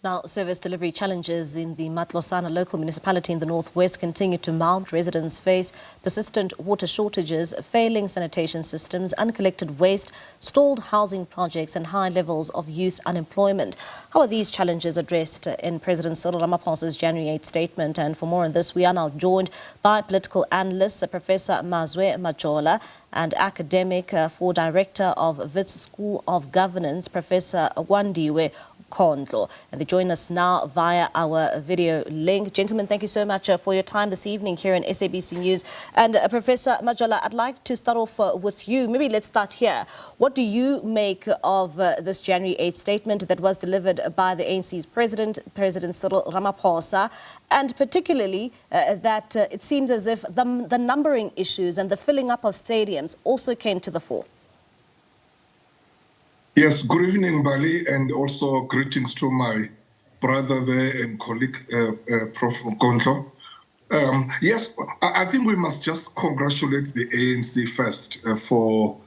Now, service delivery challenges in the Matlosana Local Municipality in the northwest continue to mount. Residents face persistent water shortages, failing sanitation systems, uncollected waste, stalled housing projects and high levels of youth unemployment. How are these challenges addressed in President Cyril Ramaphosa's January 8 statement? And for more on this, we are now joined by political analyst Professor Mazwe Majola and academic for Director of Wits School of Governance, Professor Wandiwe Kondlo. And they join us now via our video link. Gentlemen, thank you so much for your time this evening here in SABC News. And Professor Majola, I'd like to start off with you. Maybe let's start here. What do you make of this January 8th statement that was delivered by the ANC's President Cyril Ramaphosa, and particularly that it seems as if the numbering issues and the filling up of stadiums also came to the fore? Yes, good evening, Bali, and also greetings to my brother there and colleague, Prof Kondlo. Yes, I think we must just congratulate the ANC first for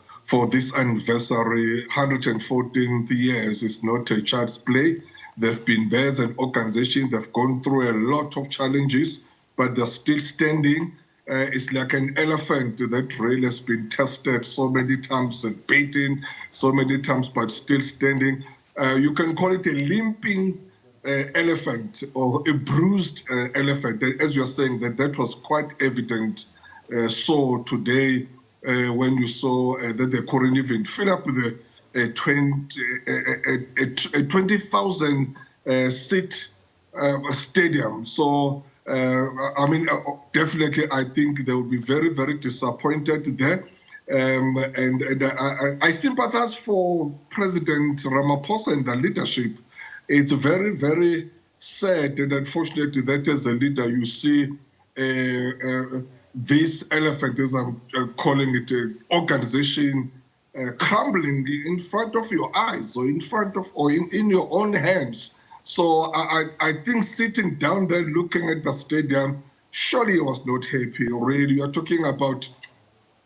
this anniversary. 114th years is not a child's play. They've been there as an organization. They've gone through a lot of challenges, but they're still standing. It's like an elephant that really has been tested so many times and beaten so many times, but still standing. You can call it a limping elephant or a bruised elephant. As you're saying, that was quite evident. So today, when you saw that they couldn't even fill up the 20,000 seat stadium. So I mean, definitely, I think they will be very, very disappointed there. I sympathize for President Ramaphosa and the leadership. It's very, very sad and unfortunate that as a leader you see this elephant, as I'm calling it, organization crumbling in front of your eyes or in front of or in your own hands. So I think sitting down there looking at the stadium, surely he was not happy. Really, you're talking about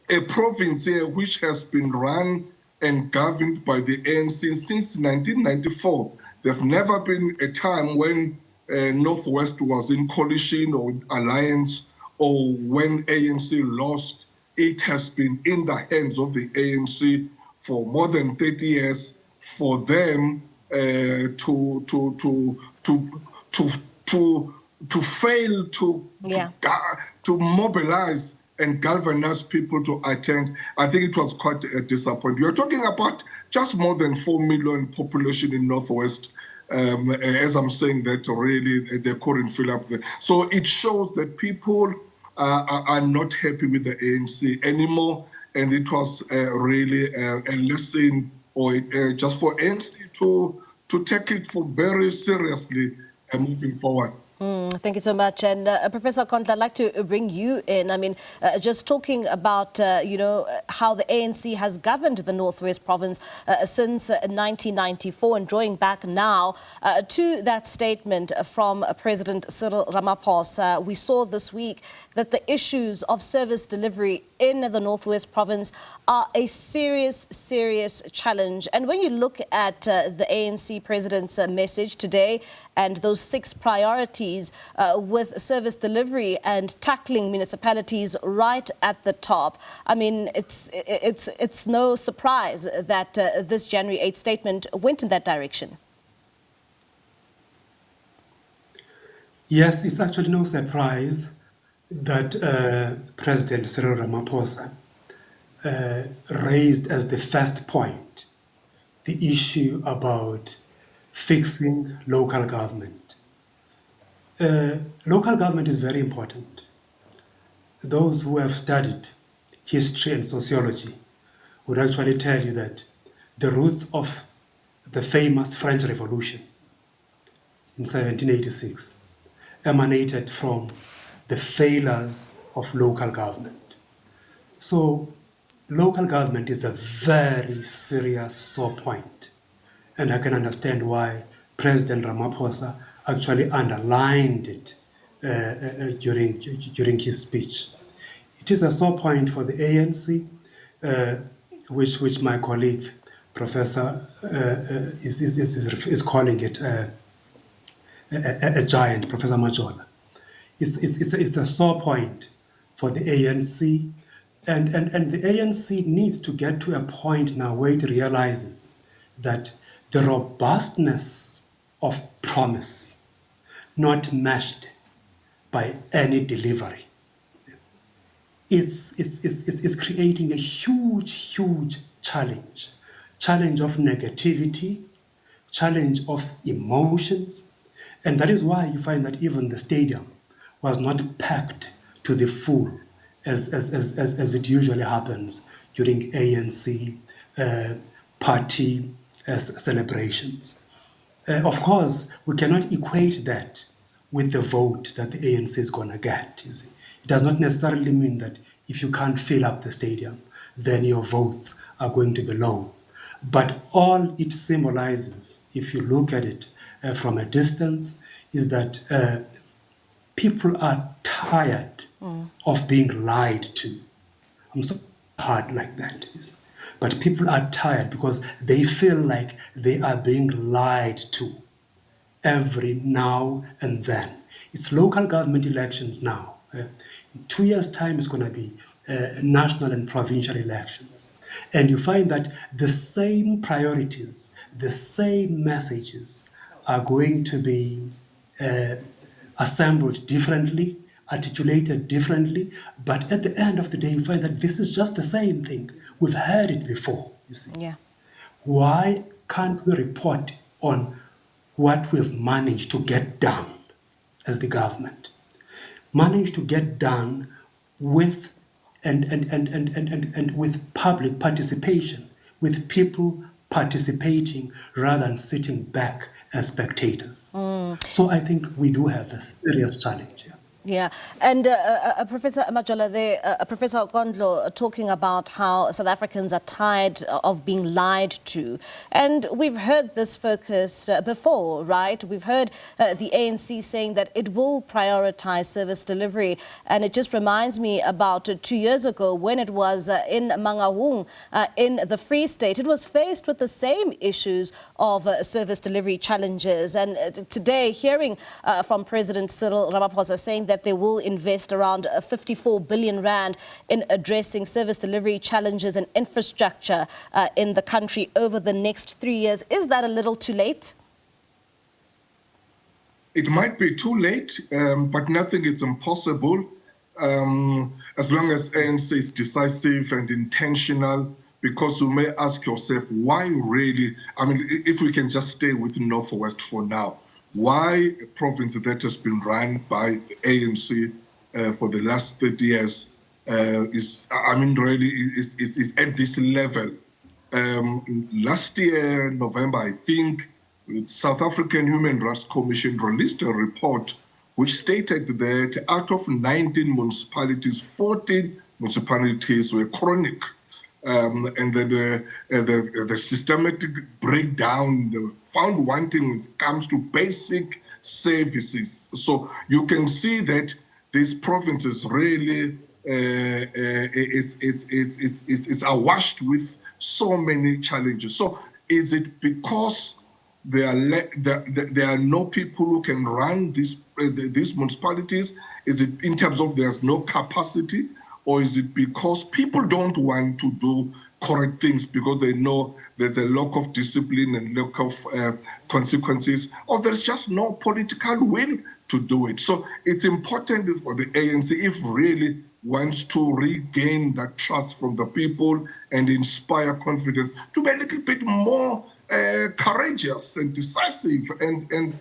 a province here which has been run and governed by the ANC since 1994. There's never been a time when Northwest was in coalition or alliance, or when ANC lost. It has been in the hands of the ANC for more than 30 years. For them to fail to mobilize and galvanize people to attend, I think it was quite a disappointment. You're talking about just more than 4 million population in Northwest. As I'm saying that really they couldn't fill up the. So it shows that people are not happy with the ANC anymore, and it was really a lesson, or just for ANC to take it for very seriously and moving forward. Thank you so much. And Professor Kondlo, I'd like to bring you in. I mean, just talking about, how the ANC has governed the Northwest Province since 1994, and drawing back now to that statement from President Cyril Ramaphosa. We saw this week that the issues of service delivery in the Northwest Province are a serious, serious challenge. And when you look at the ANC President's message today and those 6 priorities with service delivery and tackling municipalities right at the top, I mean, it's no surprise that this January 8th statement went in that direction. Yes, it's actually no surprise that President Cyril Ramaphosa raised as the first point the issue about fixing local government. Local government is very important. Those who have studied history and sociology would actually tell you that the roots of the famous French Revolution in 1786 emanated from the failures of local government. So local government is a very serious sore point, and I can understand why President Ramaphosa actually underlined it during his speech. It is a sore point for the ANC, which my colleague Professor is calling it a giant, Professor Majola. It's a sore point for the ANC, and the ANC needs to get to a point now where it realizes that the robustness of promise, not matched by any delivery, it's creating a huge challenge of negativity, challenge of emotions. And that is why you find that even the stadium was not packed to the full as it usually happens during ANC party celebrations. Of course, we cannot equate that with the vote that the ANC is going to get, you see. It does not necessarily mean that if you can't fill up the stadium, then your votes are going to be low. But all it symbolizes, if you look at it from a distance, is that people are tired of being lied to. I'm so hard like that. Yes. But people are tired because they feel like they are being lied to every now and then. It's local government elections now. In 2 years' time, it's going to be national and provincial elections. And you find that the same priorities, the same messages are going to be assembled differently, articulated differently, but at the end of the day, you find that this is just the same thing. We've heard it before, you see. Yeah. Why can't we report on what we've managed to get done as the government? Managed to get done with and with public participation, with people participating rather than sitting back as spectators. So I think we do have a serious challenge here. Yeah, and Professor Majola, Professor Gondlo talking about how South Africans are tired of being lied to. And we've heard this focus before, right? We've heard the ANC saying that it will prioritize service delivery. And it just reminds me about 2 years ago when it was in Mangaung, in the Free State. It was faced with the same issues of service delivery challenges. And today, hearing from President Cyril Ramaphosa saying that they will invest around 54 billion rand in addressing service delivery challenges and infrastructure in the country over the next 3 years. Is that a little too late? It might be too late, but nothing is impossible as long as ANC is decisive and intentional, because you may ask yourself, why really, I mean, if we can just stay with Northwest for now, why a province that has been run by the ANC for the last 30 years is at this level. Last year, November, I think, the South African Human Rights Commission released a report which stated that out of 19 municipalities, 14 municipalities were chronic. And the systematic breakdown, the found wanting when it comes to basic services. So you can see that these provinces really it's awashed with so many challenges. So is it because there are no people who can run these municipalities? Is it in terms of there's no capacity? Or is it because people don't want to do correct things because they know there's a lack of discipline and lack of consequences, or there's just no political will to do it? So it's important for the ANC, if really wants to regain that trust from the people and inspire confidence, to be a little bit more courageous and decisive and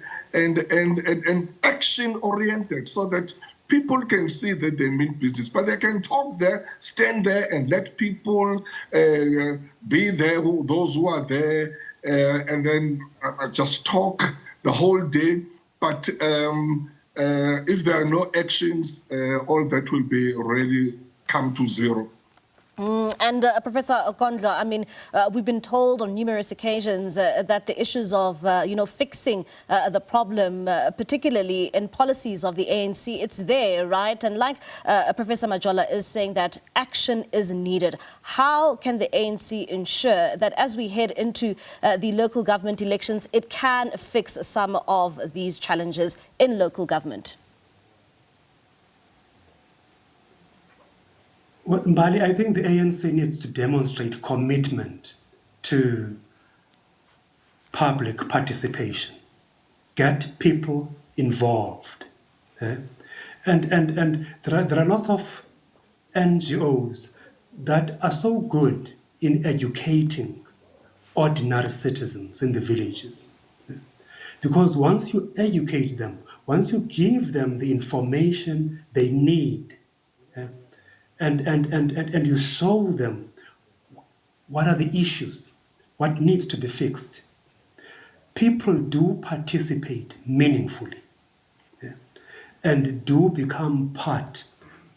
action-oriented, so that people can see that they mean business, but they can talk there, stand there, and let people be there, those who are there, and then just talk the whole day. But if there are no actions, all that will be really come to zero. And Professor Kondlo, I mean, we've been told on numerous occasions that the issues of, fixing the problem, particularly in policies of the ANC, it's there, right? And like Professor Majola is saying that action is needed. How can the ANC ensure that as we head into the local government elections, it can fix some of these challenges in local government? Well, Mbali, I think the ANC needs to demonstrate commitment to public participation, get people involved. And there are lots of NGOs that are so good in educating ordinary citizens in the villages. Because once you educate them, once you give them the information they need, and you show them what are the issues, what needs to be fixed, people do participate meaningfully, and do become part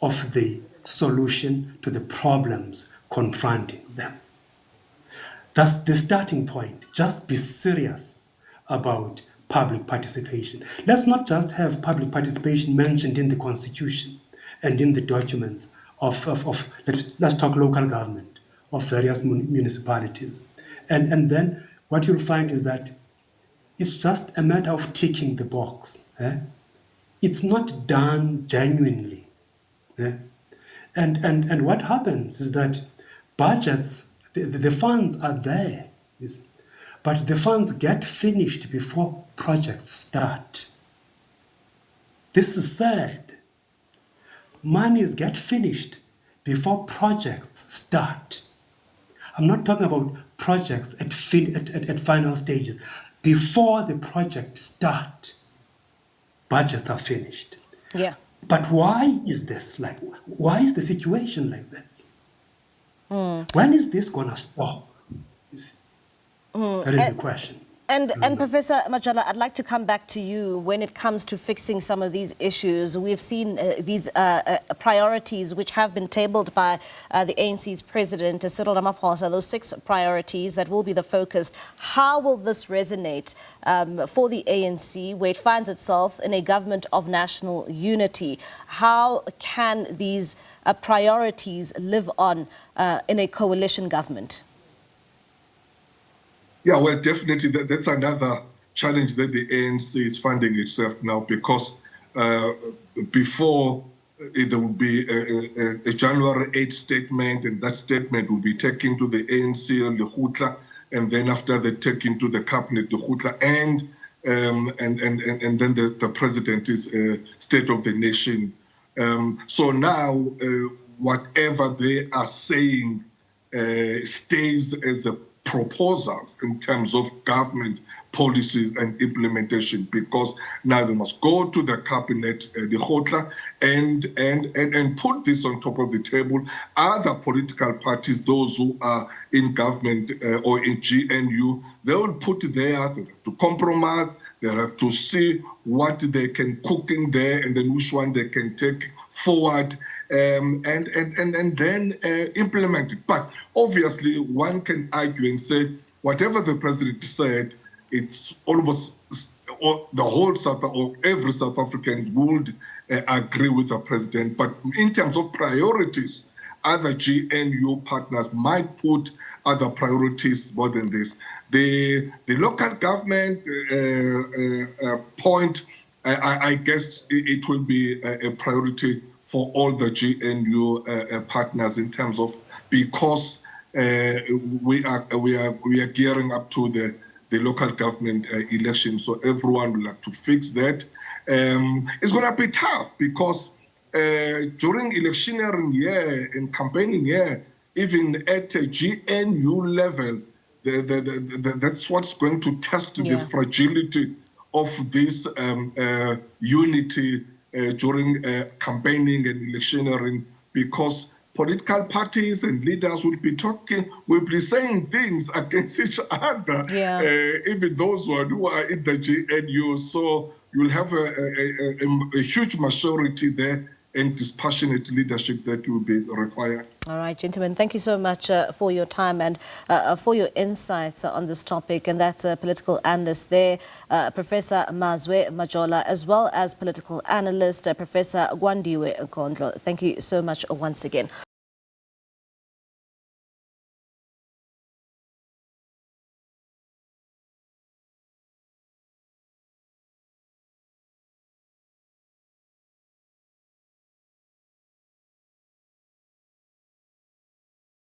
of the solution to the problems confronting them. That's the starting point. Just be serious about public participation. Let's not just have public participation mentioned in the Constitution and in the documents of let's talk local government, of various municipalities. And then what you'll find is that it's just a matter of ticking the box. It's not done genuinely. And what happens is that budgets, the funds are there, but the funds get finished before projects start. This is sad. Monies get finished before projects start. I'm not talking about projects at final stages. Before the project start, budgets are finished. Yeah. But why is this like? Why is the situation like this? When is this gonna stop? That is the question. And Professor Majola, I'd like to come back to you when it comes to fixing some of these issues. We've seen these priorities which have been tabled by the ANC's president, Cyril Ramaphosa, those 6 priorities that will be the focus. How will this resonate for the ANC, where it finds itself in a government of national unity? How can these priorities live on in a coalition government? Yeah, well, definitely that's another challenge that the ANC is finding itself now, because before there will be a January 8 statement, and that statement will be taken to the ANC and the Khutla, and then after they take into the cabinet, the Khutla, and then the president is State of the Nation. So now, whatever they are saying stays as a proposals in terms of government policies and implementation, because now they must go to the cabinet, the Khotla, and put this on top of the table. Other political parties, those who are in government or in GNU, they will put theirs, they have to compromise, they have to see what they can cook in there, and then which one they can take forward, and then implement it. But obviously, one can argue and say, whatever the president said, it's almost the whole every South African would agree with the president. But in terms of priorities, other GNU partners might put other priorities more than this. The local government point, I guess it will be a priority for all the GNU partners in terms of, because we are gearing up to the local government election, so everyone will have to fix that. It's going to be tough, because during electioneering year and campaigning year, even at a GNU level, that's what's going to test the fragility of this unity during campaigning and electioneering, because political parties and leaders will be saying things against each other, even those who are in the GNU. So you'll have a huge majority there and dispassionate leadership that will be required. All right, gentlemen, thank you so much for your time and for your insights on this topic. And that's a political analyst there, Professor Mazwe Majola, as well as political analyst, Professor Gwandiwe Nkondlo. Thank you so much once again.